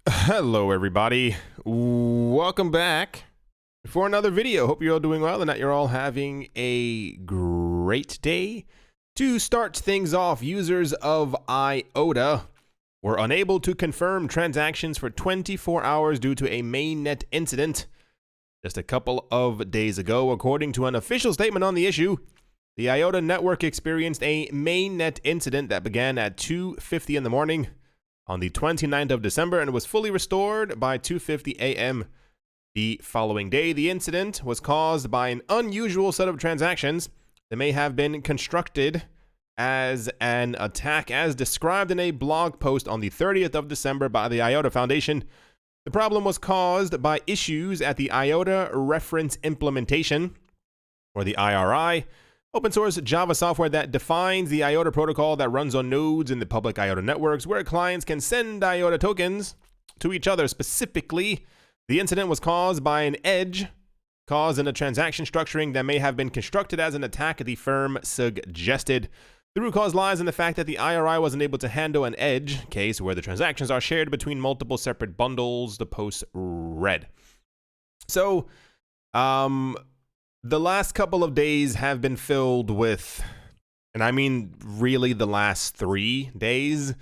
Hello everybody, welcome back for another video. Hope you're all doing well and that you're all having a great day. To start things off, users of Iota were unable to confirm transactions for 24 hours due to a mainnet incident just a couple of days ago. According to an official statement on the issue, the Iota network experienced a mainnet incident that began at 2:50 in the morning on the 29th of December and was fully restored by 2:50 a.m. the following day. The incident was caused by an unusual set of transactions that may have been constructed as an attack, as described in a blog post on the 30th of December by the Iota Foundation. The problem was caused by issues at the Iota Reference Implementation, or the IRI, open source Java software that defines the Iota protocol that runs on nodes in the public Iota networks, where clients can send Iota tokens to each other. Specifically, the incident was caused by an edge caused in a transaction structuring that may have been constructed as an attack, the firm suggested. The root cause lies in the fact that the IRI wasn't able to handle an edge case where the transactions are shared between multiple separate bundles, the post read. So, the last couple of days have been filled with, and I mean really the last 3 days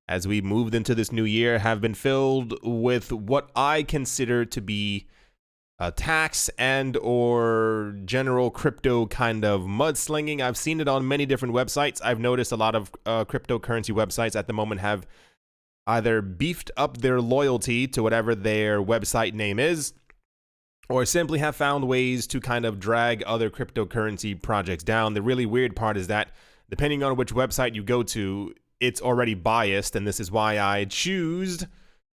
as we moved into this new year, have been filled with what I consider to be attacks and or general crypto kind of mudslinging. I've seen it on many different websites. I've noticed a lot of cryptocurrency websites at the moment have either beefed up their loyalty to whatever their website name is, or simply have found ways to kind of drag other cryptocurrency projects down. The really weird part is that depending on which website you go to, it's already biased, and this is why I choose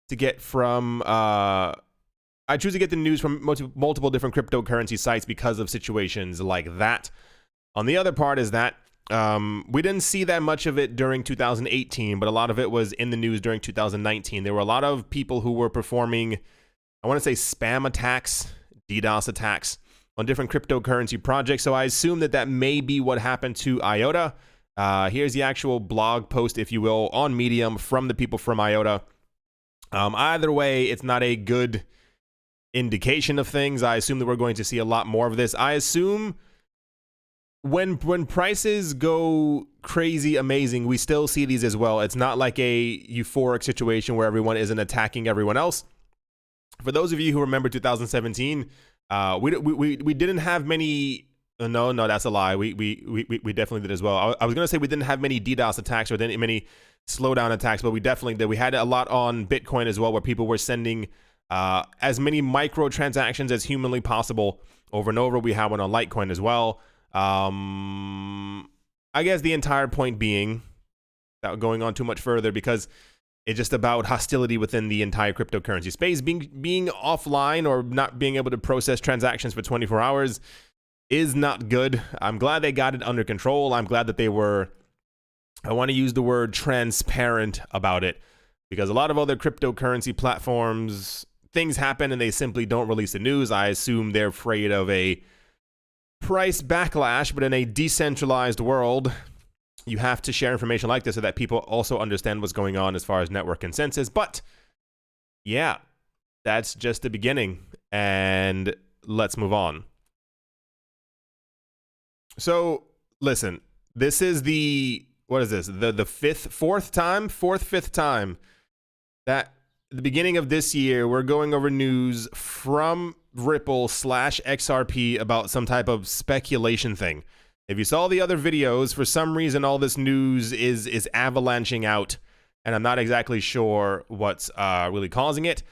to get from I choose to get the news from multiple different cryptocurrency sites because of situations like that. On the other part is that we didn't see that much of it during 2018, but a lot of it was in the news during 2019. There were a lot of people who were performing, I want to say, spam attacks, DDoS attacks on different cryptocurrency projects. So I assume that that may be what happened to Iota. Here's the actual blog post, if you will, on Medium from the people from Iota. Either way, it's not a good indication of things. I assume that we're going to see a lot more of this. I assume when prices go crazy amazing, we still see these as well. It's not like a euphoric situation where everyone isn't attacking everyone else. For those of you who remember 2017, we didn't have many. No, that's a lie. We definitely did as well. I was gonna say we didn't have many DDoS attacks or many slowdown attacks, but we definitely did. We had a lot on Bitcoin as well, where people were sending as many microtransactions as humanly possible over and over. We had one on Litecoin as well. I guess the entire point being, without going on too much further, because it's just about hostility within the entire cryptocurrency space. Being offline or not being able to process transactions for 24 hours is not good. I'm glad they got it under control. I'm glad that they were, I want to use the word transparent about it, because a lot of other cryptocurrency platforms, things happen and they simply don't release the news. I assume they're afraid of a price backlash, but in a decentralized world, you have to share information like this so that people also understand what's going on as far as network consensus. But yeah, that's just the beginning, and let's move on. So listen, this is the, what is this? The fifth fifth time that at the beginning of this year, we're going over news from Ripple / XRP about some type of speculation thing. If you saw the other videos, for some reason, all this news is avalanching out, and I'm not exactly sure what's really causing it.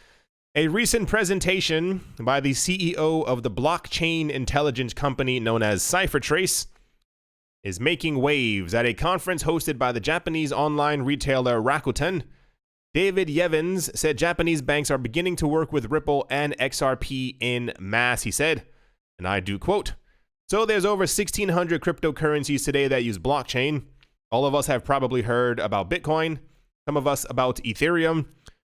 A recent presentation by the CEO of the blockchain intelligence company known as CipherTrace is making waves at a conference hosted by the Japanese online retailer Rakuten. David Yevens said Japanese banks are beginning to work with Ripple and XRP in mass. He said, and I do quote, "So there's over 1,600 cryptocurrencies today that use blockchain. All of us have probably heard about Bitcoin, some of us about Ethereum.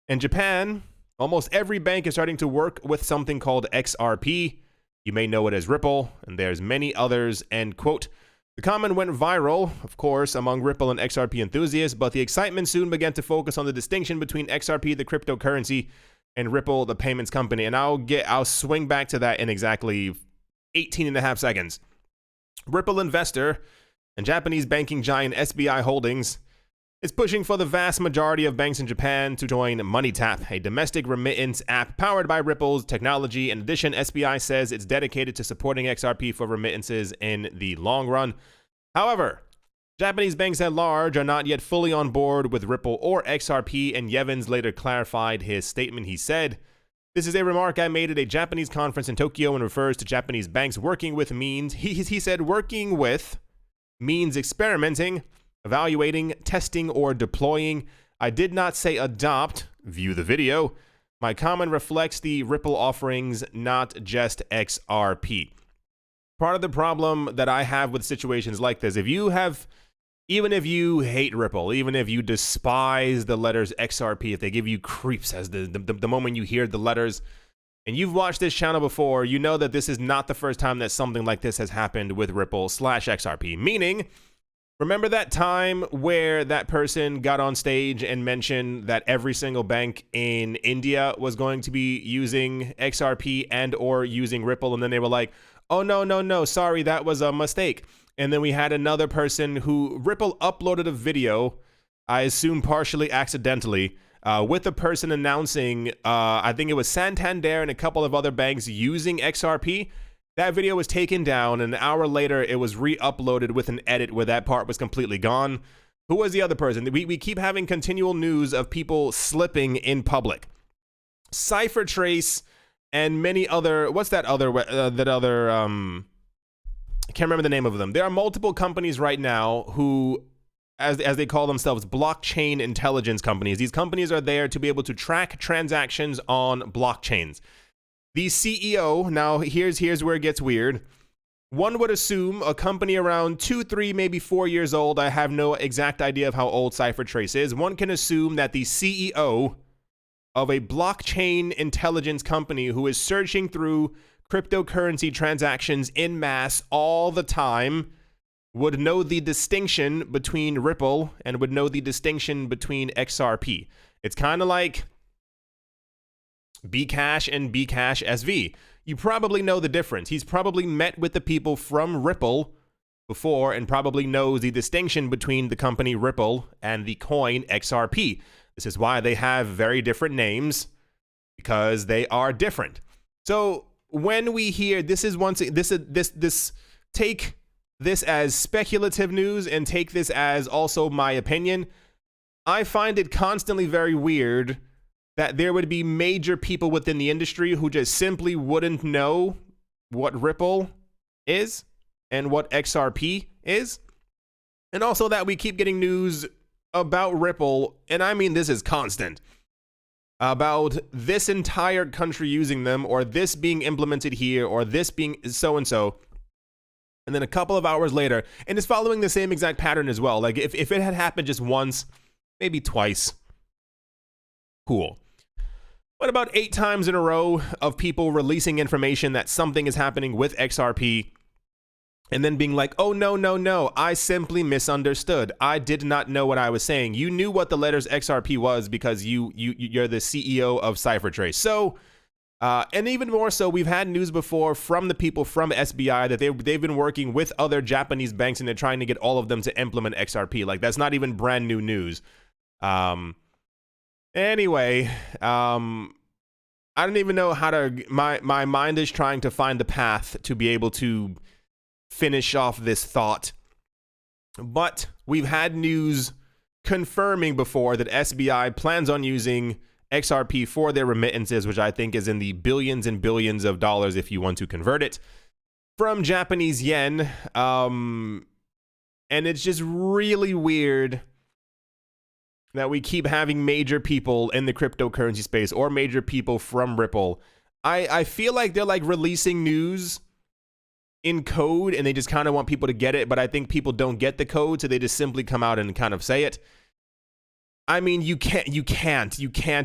In Japan, almost every bank is starting to work with something called XRP. You may know it as Ripple, and there's many others," end quote. The comment went viral, of course, among Ripple and XRP enthusiasts, but the excitement soon began to focus on the distinction between XRP, the cryptocurrency, and Ripple, the payments company. And I'll swing back to that in exactly 18 and a half seconds. Ripple investor and Japanese banking giant SBI Holdings is pushing for the vast majority of banks in Japan to join MoneyTap, a domestic remittance app powered by Ripple's technology. In addition, SBI says it's dedicated to supporting XRP for remittances in the long run. However, Japanese banks at large are not yet fully on board with Ripple or XRP, and Yevons later clarified his statement. He said, "This is a remark I made at a Japanese conference in Tokyo and refers to Japanese banks working with means," he said, "working with means experimenting, evaluating, testing, or deploying. I did not say adopt. View the video. My comment reflects the Ripple offerings, not just XRP." Part of the problem that I have with situations like this, even if you hate Ripple, even if you despise the letters XRP, if they give you creeps as the moment you hear the letters, and you've watched this channel before, you know that this is not the first time that something like this has happened with Ripple/XRP. Meaning, remember that time where that person got on stage and mentioned that every single bank in India was going to be using XRP and or using Ripple, and then they were like, "Oh, no, sorry, that was a mistake." And then we had another person who Ripple uploaded a video, I assume partially accidentally, with a person announcing, I think it was Santander and a couple of other banks using XRP. That video was taken down, and an hour later, it was re-uploaded with an edit where that part was completely gone. Who was the other person? We keep having continual news of people slipping in public. CipherTrace and many other, what's that other, I can't remember the name of them. There are multiple companies right now who, as they call themselves, blockchain intelligence companies. These companies are there to be able to track transactions on blockchains. The CEO, now here's where it gets weird. One would assume a company around 2, 3, maybe 4 years old. I have no exact idea of how old CipherTrace is. One can assume that the CEO of a blockchain intelligence company who is searching through cryptocurrency transactions en masse all the time would know the distinction between Ripple and would know the distinction between XRP. It's kind of like Bcash and Bcash SV. You probably know the difference. He's probably met with the people from Ripple before and probably knows the distinction between the company Ripple and the coin XRP. This is why they have very different names, because they are different. So when we hear this, take this as speculative news and take this as also my opinion. I find it constantly very weird that there would be major people within the industry who just simply wouldn't know what Ripple is and what XRP is. And also that we keep getting news about Ripple, and I mean this is constant, about this entire country using them, or this being implemented here, or this being so-and-so. And then a couple of hours later, and it's following the same exact pattern as well. Like if it had happened just once, maybe twice, cool. But about 8 times in a row of people releasing information that something is happening with XRP and then being like, "Oh, no, I simply misunderstood. I did not know what I was saying." You knew what the letters XRP was because you're the CEO of CipherTrace. So, and even more so, we've had news before from the people from SBI that they've been working with other Japanese banks and they're trying to get all of them to implement XRP. Like, that's not even brand new news. Anyway, I don't even know how to, my mind is trying to find the path to be able to finish off this thought. But we've had news confirming before that SBI plans on using XRP for their remittances, which I think is in the billions and billions of dollars if you want to convert it from Japanese yen. And it's just really weird that we keep having major people in the cryptocurrency space or major people from Ripple. I feel like they're like releasing news in code and they just kind of want people to get it, but I think people don't get the code, so they just simply come out and kind of say it. I mean, you can't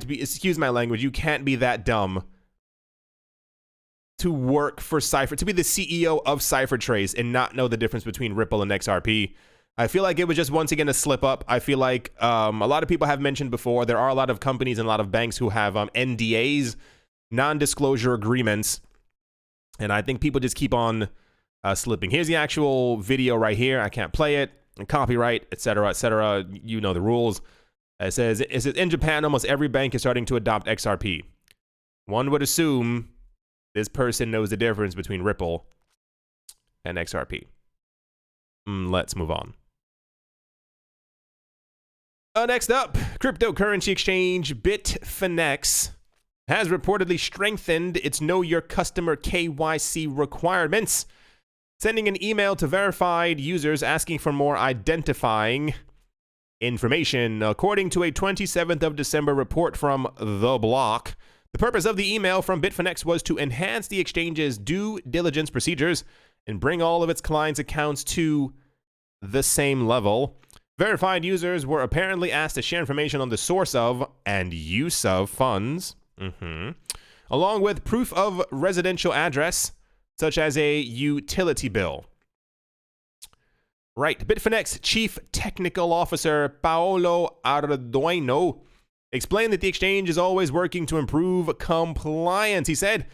be, excuse my language, you can't be that dumb to work for Cypher, to be the CEO of CipherTrace and not know the difference between Ripple and XRP. I feel like it was just once again a slip up. I feel like a lot of people have mentioned before, there are a lot of companies and a lot of banks who have NDAs, non-disclosure agreements, and I think people just keep on slipping. Here's the actual video right here. I can't play it, copyright, etc., etc. You know the rules. It says, in Japan, almost every bank is starting to adopt XRP. One would assume this person knows the difference between Ripple and XRP. Let's move on. Next up, cryptocurrency exchange Bitfinex has reportedly strengthened its Know Your Customer KYC requirements, sending an email to verified users asking for more identifying information. According to a 27th of December report from The Block, the purpose of the email from Bitfinex was to enhance the exchange's due diligence procedures and bring all of its clients' accounts to the same level. Verified users were apparently asked to share information on the source of and use of funds, along with proof of residential address, such as a utility bill. Right. Bitfinex Chief Technical Officer Paolo Arduino explained that the exchange is always working to improve compliance. He said,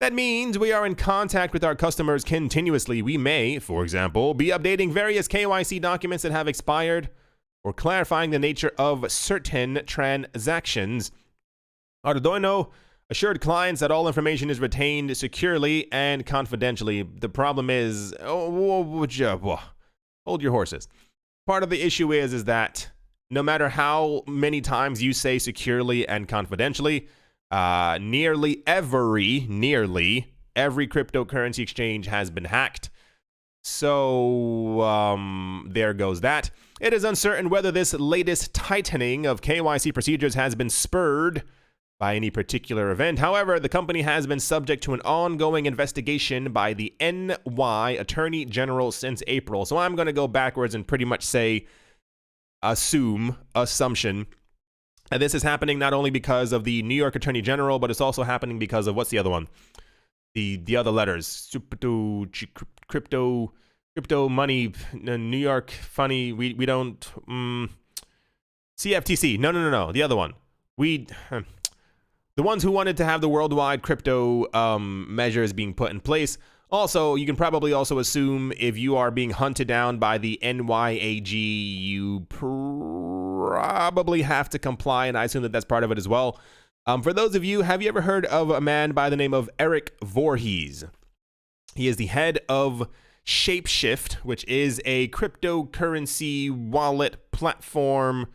that means we are in contact with our customers continuously. We may, for example, be updating various KYC documents that have expired or clarifying the nature of certain transactions. Arduino assured clients that all information is retained securely and confidentially. The problem is, hold your horses. Part of the issue is that no matter how many times you say securely and confidentially, nearly every cryptocurrency exchange has been hacked. So there goes that. It is uncertain whether this latest tightening of KYC procedures has been spurred by any particular event. However, the company has been subject to an ongoing investigation by the NY Attorney General since April. So I'm going to go backwards and pretty much say assumption. And this is happening not only because of the New York Attorney General, but it's also happening because of, what's the other one? The other letters. Crypto money, New York funny, we don't, CFTC. No. The other one. The ones who wanted to have the worldwide crypto measures being put in place. Also, you can probably also assume if you are being hunted down by the NYAG, you probably have to comply, and I assume that that's part of it as well. For those of you, have you ever heard of a man by the name of Eric Voorhees? He is the head of Shapeshift, which is a cryptocurrency wallet platform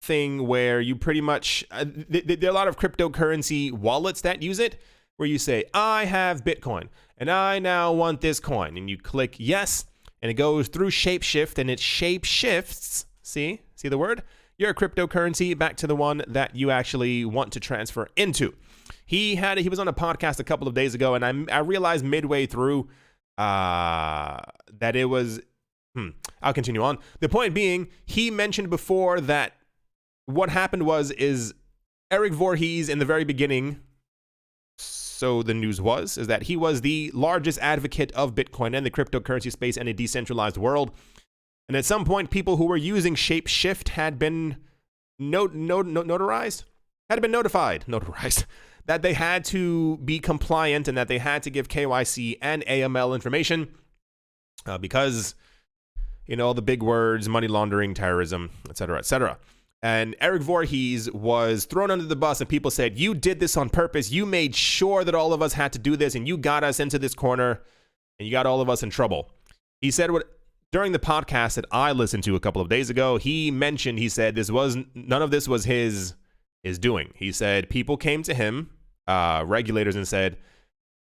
thing where you pretty much, there are a lot of cryptocurrency wallets that use it, where you say, I have Bitcoin, and I now want this coin. And you click yes, and it goes through Shapeshift, and it shape-shifts, see the word? Your cryptocurrency back to the one that you actually want to transfer into. He was on a podcast a couple of days ago, and I realized midway through that it was, I'll continue on. The point being, he mentioned before that what happened is Eric Voorhees in the very beginning, so the news is that he was the largest advocate of Bitcoin and the cryptocurrency space and a decentralized world. And at some point, people who were using Shapeshift had been notarized that they had to be compliant and that they had to give KYC and AML information because, the big words, money laundering, terrorism, etc., etc. And Eric Voorhees was thrown under the bus, and people said, you did this on purpose. You made sure that all of us had to do this, and you got us into this corner, and you got all of us in trouble. He said during the podcast that I listened to a couple of days ago, he said none of this was his doing. He said people came to him, regulators, and said,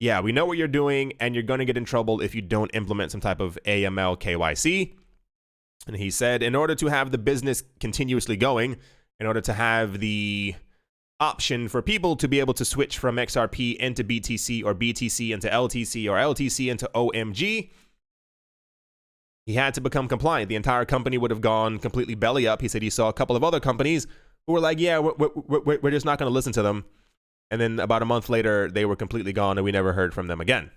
yeah, we know what you're doing, and you're going to get in trouble if you don't implement some type of AML KYC. And he said, in order to have the business continuously going, in order to have the option for people to be able to switch from XRP into BTC or BTC into LTC or LTC into OMG, he had to become compliant. The entire company would have gone completely belly up. He said he saw a couple of other companies who were like, yeah, we're just not going to listen to them. And then about a month later, they were completely gone and we never heard from them again.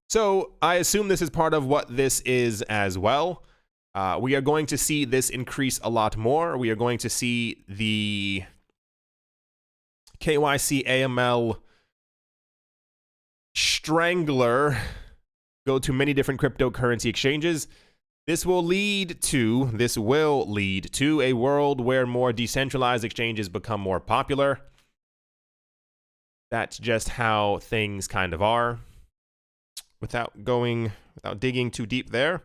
So I assume this is part of what this is as well. We are going to see this increase a lot more. We are going to see the KYC AML strangler go to many different cryptocurrency exchanges. This will lead to a world where more decentralized exchanges become more popular. That's just how things kind of are. Without digging too deep there,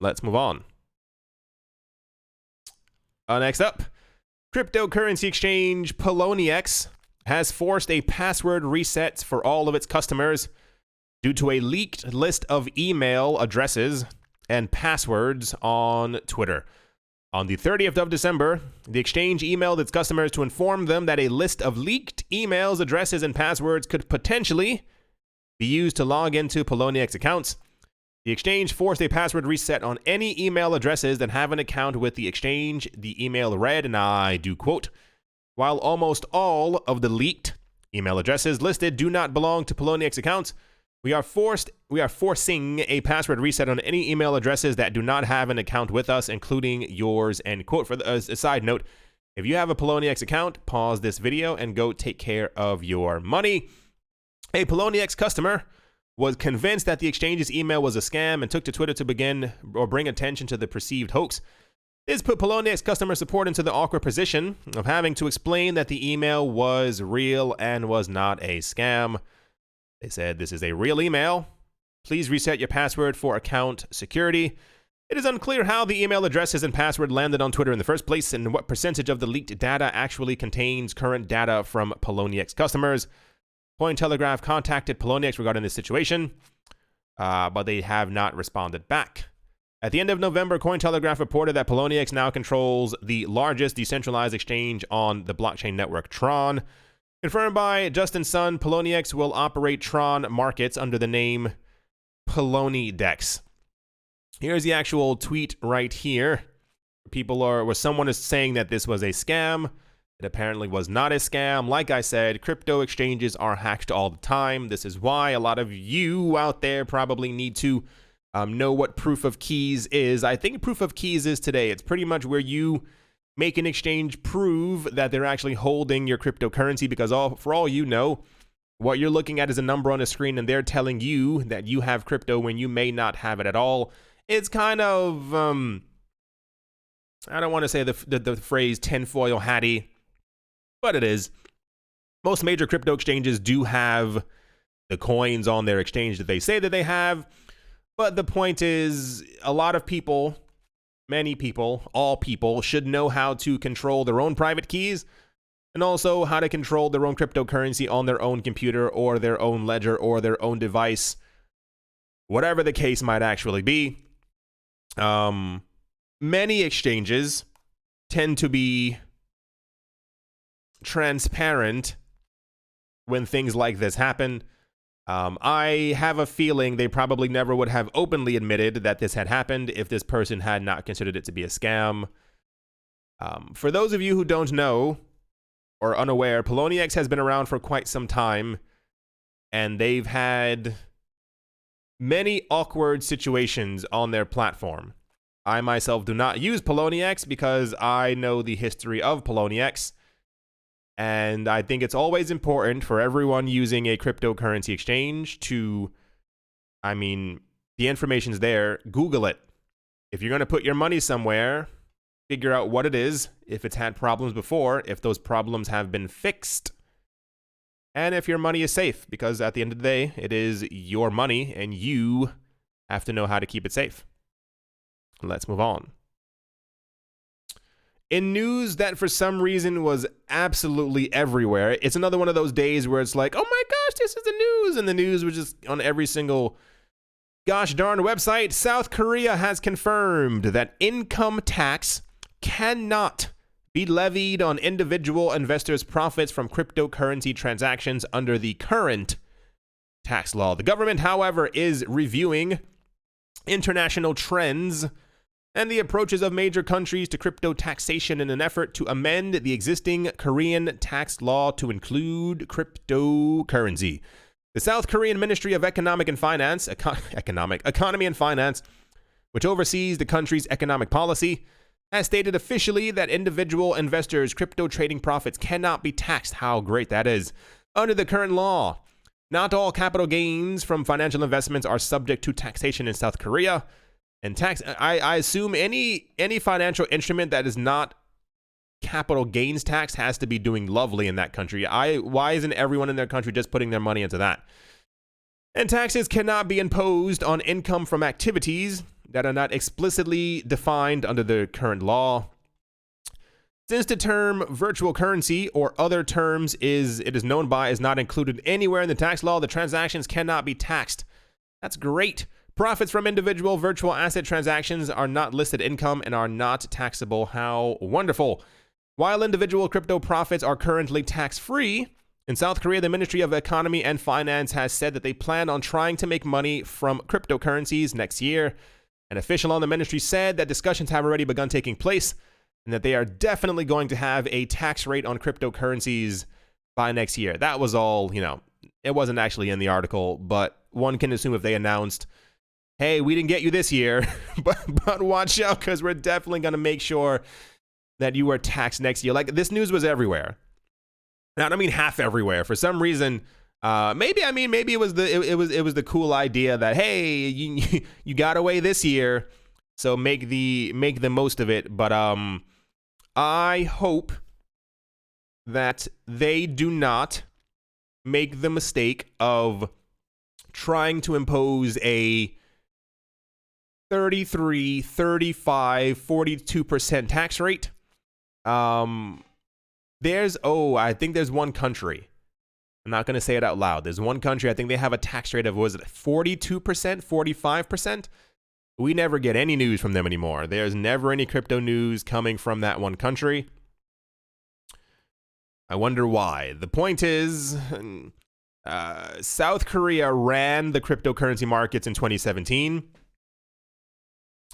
let's move on. Next up, cryptocurrency exchange Poloniex has forced a password reset for all of its customers due to a leaked list of email addresses and passwords on Twitter. On the 30th of December, the exchange emailed its customers to inform them that a list of leaked emails, addresses, and passwords could potentially be used to log into Poloniex accounts. The exchange forced a password reset on any email addresses that have an account with the exchange. The email read, and I do quote, "While almost all of the leaked email addresses listed do not belong to Poloniex accounts, we are forcing a password reset on any email addresses that do not have an account with us, including yours," end quote. For a side note, if you have a Poloniex account, pause this video and go take care of your money. A Poloniex customer was convinced that the exchange's email was a scam and took to Twitter to bring attention to the perceived hoax. This put Poloniex customer support into the awkward position of having to explain that the email was real and was not a scam. They said, "This is a real email. Please reset your password for account security." It is unclear how the email addresses and password landed on Twitter in the first place and what percentage of the leaked data actually contains current data from Poloniex customers. Cointelegraph contacted Poloniex regarding this situation, but they have not responded back. At the end of November, Cointelegraph reported that Poloniex now controls the largest decentralized exchange on the blockchain network Tron. Confirmed by Justin Sun, Poloniex will operate Tron markets under the name Poloniex. Here's the actual tweet right here. Someone is saying that this was a scam. It apparently was not a scam. Like I said, crypto exchanges are hacked all the time. This is why a lot of you out there probably need to know what proof of keys is. I think proof of keys is today. It's pretty much where you make an exchange prove that they're actually holding your cryptocurrency, because for all you know, what you're looking at is a number on a screen and they're telling you that you have crypto when you may not have it at all. It's kind of, I don't want to say the phrase tinfoil hatty, but it is. Most major crypto exchanges do have the coins on their exchange that they say that they have. But the point is, a lot of people, many people, all people should know how to control their own private keys and also how to control their own cryptocurrency on their own computer or their own ledger or their own device, whatever the case might actually be. Many exchanges tend to be transparent when things like this happen. I have a feeling they probably never would have openly admitted that this had happened if this person had not considered it to be a scam. For those of you who don't know or unaware, Poloniex has been around for quite some time, and they've had many awkward situations on their platform. I myself do not use Poloniex because I know the history of Poloniex. And I think it's always important for everyone using a cryptocurrency exchange to, the information's there, Google it. If you're going to put your money somewhere, figure out what it is, if it's had problems before, if those problems have been fixed, and if your money is safe, because at the end of the day, it is your money and you have to know how to keep it safe. Let's move on. In news that for some reason was absolutely everywhere, it's another one of those days where it's like, oh my gosh, this is the news, and the news was just on every single gosh darn website. South Korea has confirmed that income tax cannot be levied on individual investors' profits from cryptocurrency transactions under the current tax law. The government, however, is reviewing international trends and the approaches of major countries to crypto taxation in an effort to amend the existing Korean tax law to include cryptocurrency. The South Korean Ministry of Economy and Finance, which oversees the country's economic policy, has stated officially that individual investors' crypto trading profits cannot be taxed. How great that is. Under the current law, not all capital gains from financial investments are subject to taxation in South Korea. And I assume any financial instrument that is not capital gains tax has to be doing lovely in that country. Why isn't everyone in their country just putting their money into that? And taxes cannot be imposed on income from activities that are not explicitly defined under the current law. Since the term virtual currency or other terms it is known by is not included anywhere in the tax law, the transactions cannot be taxed. That's great. Profits from individual virtual asset transactions are not listed income and are not taxable. How wonderful. While individual crypto profits are currently tax-free, in South Korea, the Ministry of Economy and Finance has said that they plan on trying to make money from cryptocurrencies next year. An official on the ministry said that discussions have already begun taking place and that they are definitely going to have a tax rate on cryptocurrencies by next year. That was all, it wasn't actually in the article, but one can assume if they announced, hey, we didn't get you this year, but watch out because we're definitely going to make sure that you are taxed next year. Like, this news was everywhere. Now, I don't mean half everywhere. For some reason, maybe it was the cool idea that, hey, you got away this year, so make the most of it. But I hope that they do not make the mistake of trying to impose a 33, 35, 42% tax rate. I think there's one country. I'm not going to say it out loud. There's one country, I think they have a tax rate of, 42%, 45%? We never get any news from them anymore. There's never any crypto news coming from that one country. I wonder why. The point is, South Korea ran the cryptocurrency markets in 2017.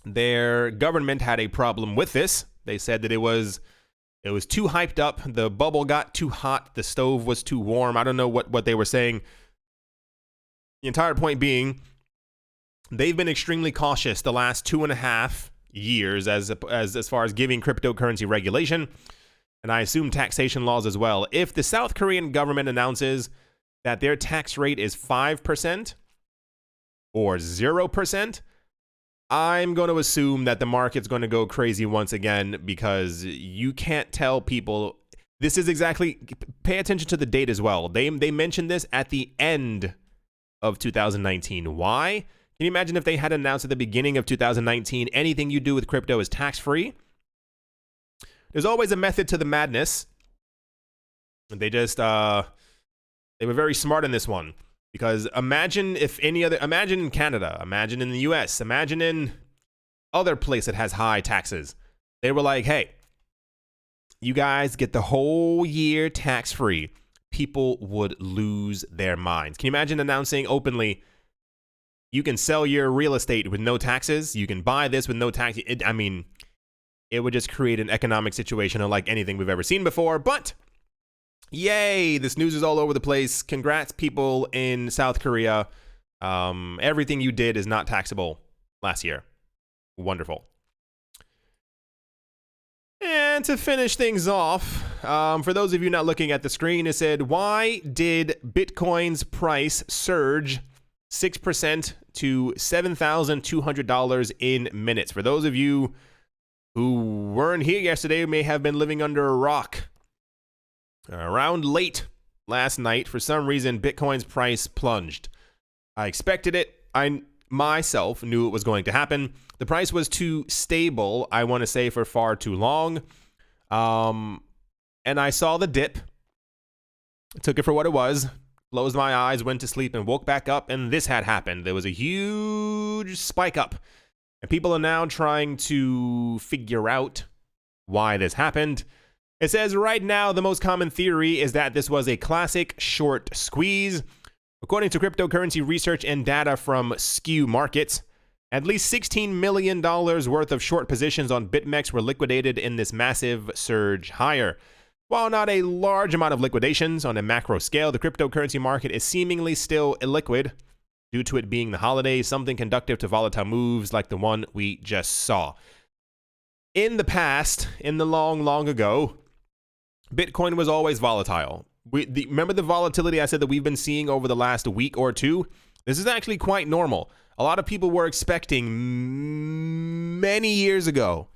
Their government had a problem with this. They said that it was too hyped up. The bubble got too hot. The stove was too warm. I don't know what they were saying. The entire point being, they've been extremely cautious the last 2.5 years as far as giving cryptocurrency regulation, and I assume taxation laws as well. If the South Korean government announces that their tax rate is 5% or 0%, I'm going to assume that the market's going to go crazy once again, because you can't tell people. This is exactly, pay attention to the date as well. They mentioned this at the end of 2019. Why? Can you imagine if they had announced at the beginning of 2019, anything you do with crypto is tax-free? There's always a method to the madness. They just, they were very smart in this one. Because imagine in Canada, imagine in the US, imagine in other place that has high taxes. They were like, hey, you guys get the whole year tax-free. People would lose their minds. Can you imagine announcing openly, you can sell your real estate with no taxes, you can buy this with no tax? It would just create an economic situation unlike anything we've ever seen before, but yay, this news is all over the place. Congrats, people in South Korea. Everything you did is not taxable last year. Wonderful. And to finish things off, for those of you not looking at the screen, it said, why did Bitcoin's price surge 6% to $7,200 in minutes? For those of you who weren't here yesterday, may have been living under a rock. Around late last night, for some reason, Bitcoin's price plunged. I expected it. I myself knew it was going to happen. The price was too stable, I want to say, for far too long. And I saw the dip. I took it for what it was, closed my eyes, went to sleep, and woke back up, and this had happened. There was a huge spike up. And people are now trying to figure out why this happened. It says right now the most common theory is that this was a classic short squeeze. According to cryptocurrency research and data from Skew Markets, At least $16 million worth of short positions on Bitfinex were liquidated in this massive surge higher. While not a large amount of liquidations on a macro scale, the cryptocurrency market is seemingly still illiquid due to it being the holidays, something conducive to volatile moves like the one we just saw. In the past, in the long ago, Bitcoin was always volatile. Remember the volatility I said that we've been seeing over the last week or two? This is actually quite normal. A lot of people were expecting many years ago,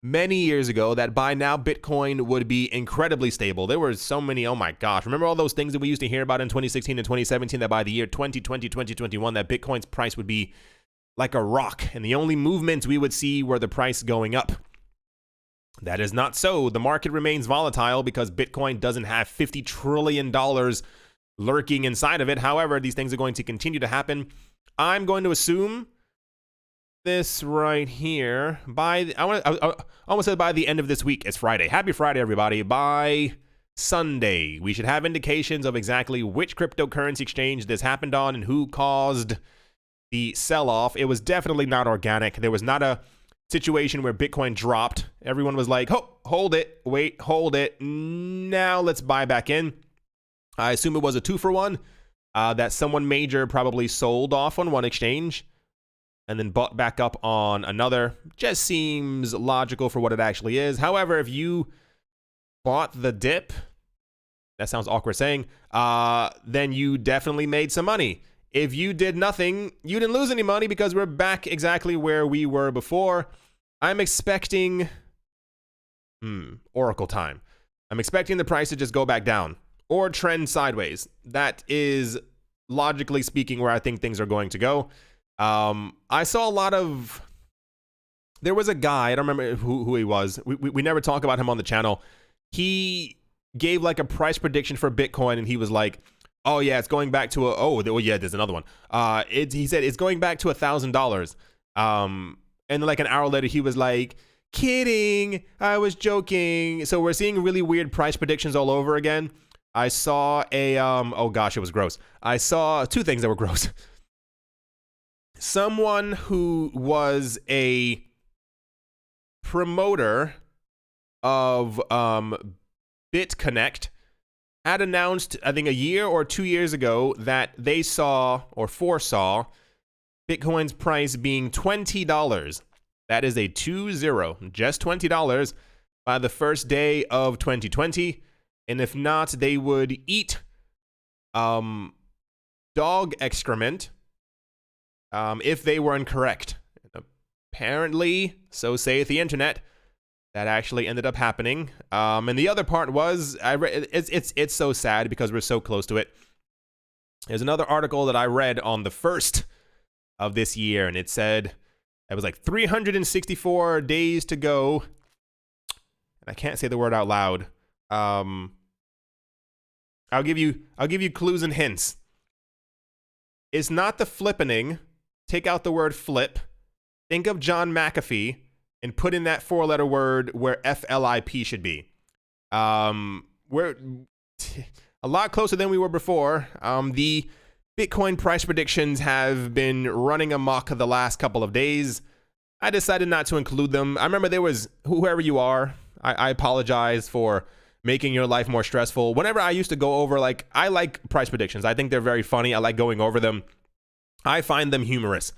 that by now Bitcoin would be incredibly stable. There were so many, oh my gosh. Remember all those things that we used to hear about in 2016 and 2017 that by the year 2020, 2021, that Bitcoin's price would be like a rock. And the only movements we would see were the price going up. That is not so. The market remains volatile because Bitcoin doesn't have $50 trillion lurking inside of it. However, these things are going to continue to happen. I'm going to assume this right here I almost said by the end of this week. It's Friday. Happy Friday, everybody. By Sunday, we should have indications of exactly which cryptocurrency exchange this happened on and who caused the sell-off. It was definitely not organic. There was not a situation where Bitcoin dropped. Everyone was like, oh, hold it, wait, hold it. Now let's buy back in. I assume it was a 2-for-1. That someone major probably sold off on one exchange and then bought back up on another. Just seems logical for what it actually is. However, if you bought the dip, that sounds awkward saying, then you definitely made some money. If you did nothing, you didn't lose any money because we're back exactly where we were before. I'm expecting Oracle time. I'm expecting the price to just go back down or trend sideways. That is, logically speaking, where I think things are going to go. I saw a lot of... There was a guy, I don't remember who he was. We never talk about him on the channel. He gave like a price prediction for Bitcoin, and he was like, oh yeah, it's going back to there's another one. He said it's going back to $1,000. And like an hour later, he was like, kidding, I was joking. So we're seeing really weird price predictions all over again. I saw a, oh gosh, it was gross. I saw two things that were gross. Someone who was a promoter of BitConnect had announced, I think a year or 2 years ago, that they saw or foresaw Bitcoin's price being $20. That is a 20, just $20 by the first day of 2020. And if not, they would eat dog excrement if they were incorrect. Apparently, so saith the internet, that actually ended up happening. And the other part was, it's so sad because we're so close to it. There's another article that I read on the 1st of this year, and it said it was like 364 days to go. And I can't say the word out loud. I'll give you clues and hints. It's not the flippening. Take out the word flip. Think of John McAfee and put in that 4-letter word where FLIP should be. We're a lot closer than we were before. The Bitcoin price predictions have been running amok the last couple of days. I decided not to include them. I remember there was, whoever you are, I apologize for making your life more stressful. Whenever I used to go over, like, I like price predictions. I think they're very funny. I like going over them. I find them humorous.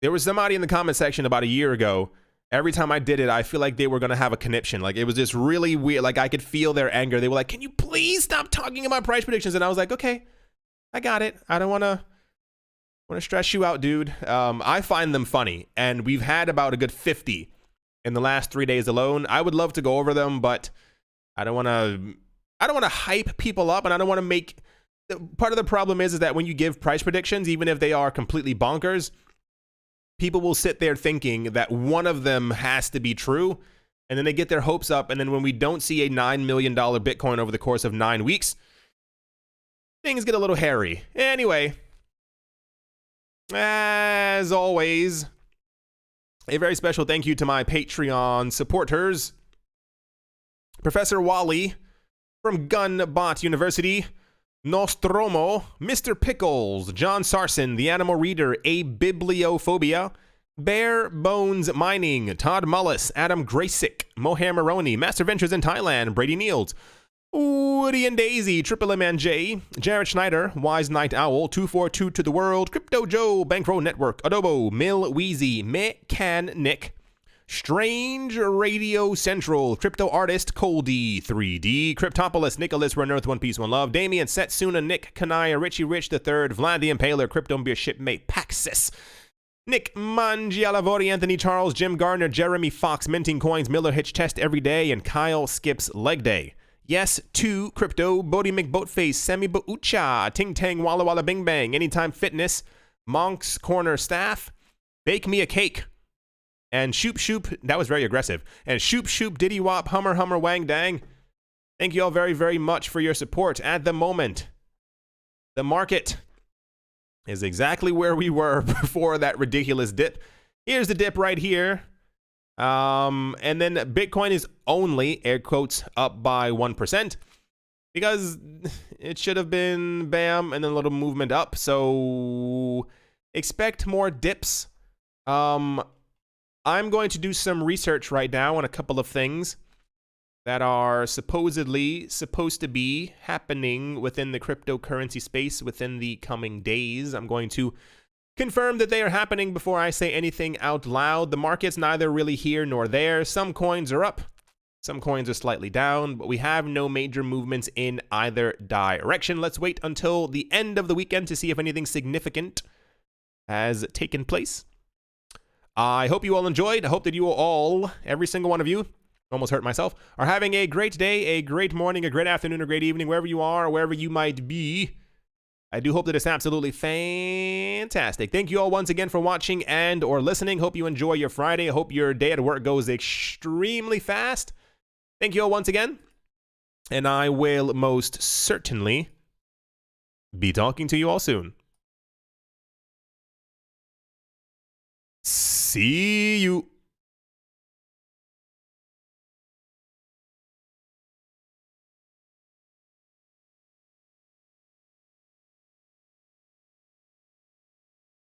There was somebody in the comment section about a year ago. Every time I did it, I feel like they were going to have a conniption. Like, it was just really weird. Like, I could feel their anger. They were like, can you please stop talking about price predictions? And I was like, okay, I got it. I don't want to stress you out, dude. I find them funny. And we've had about a good 50 in the last 3 days alone. I would love to go over them, but I don't want to hype people up, and I don't want to make... Part of the problem is that when you give price predictions, even if they are completely bonkers, people will sit there thinking that one of them has to be true, and then they get their hopes up, and then when we don't see a $9 million Bitcoin over the course of 9 weeks, things get a little hairy. Anyway, as always, a very special thank you to my Patreon supporters. Professor Wally from Gunbot University, Nostromo, Mr. Pickles, John Sarson, The Animal Reader, A Bibliophobia, Bare Bones Mining, Todd Mullis, Adam Graysick, Mohair Maroney, Master Ventures in Thailand, Brady Niels, Woody and Daisy, Triple M and J, Jared Schneider, Wise Night Owl, 242 to the World, Crypto Joe, Bankroll Network, Adobo, Mill Wheezy, Mechanic, Strange Radio Central, Crypto Artist, Coldy, 3D, Cryptopolis, Nicholas, Run Earth, One Piece, One Love, Damien, Setsuna, Nick, Kanaya, Richie Rich III, Vlad the Impaler, Crypto Beer Shipmate, Paxis, Nick Mangialavori, Anthony Charles, Jim Gardner, Jeremy Fox, Minting Coins, Miller Hitch Test Every Day, and Kyle Skips Leg Day. Yes, to Crypto, Bodie McBoatface, Semi Baucha, Ting Tang, Walla Walla Bing Bang, Anytime Fitness, Monk's Corner Staff, Bake Me a Cake, and Shoop Shoop, that was very aggressive, and Shoop Shoop, Diddy Wop, Hummer Hummer, Wang Dang. Thank you all very, very much for your support. At the moment, the market is exactly where we were before that ridiculous dip. Here's the dip right here. And then Bitcoin is only, air quotes, up by 1%, because it should have been bam and then a little movement up. So expect more dips. I'm going to do some research right now on a couple of things that are supposed to be happening within the cryptocurrency space within the coming days. I'm going to confirm that they are happening before I say anything out loud. The market's neither really here nor there. Some coins are up, some coins are slightly down, but we have no major movements in either direction. Let's wait until the end of the weekend to see if anything significant has taken place. I hope you all enjoyed. I hope that you all, every single one of you, almost hurt myself, are having a great day, a great morning, a great afternoon, a great evening, wherever you are, wherever you might be. I do hope that it's absolutely fantastic. Thank you all once again for watching and or listening. Hope you enjoy your Friday. I hope your day at work goes extremely fast. Thank you all once again. And I will most certainly be talking to you all soon. See you.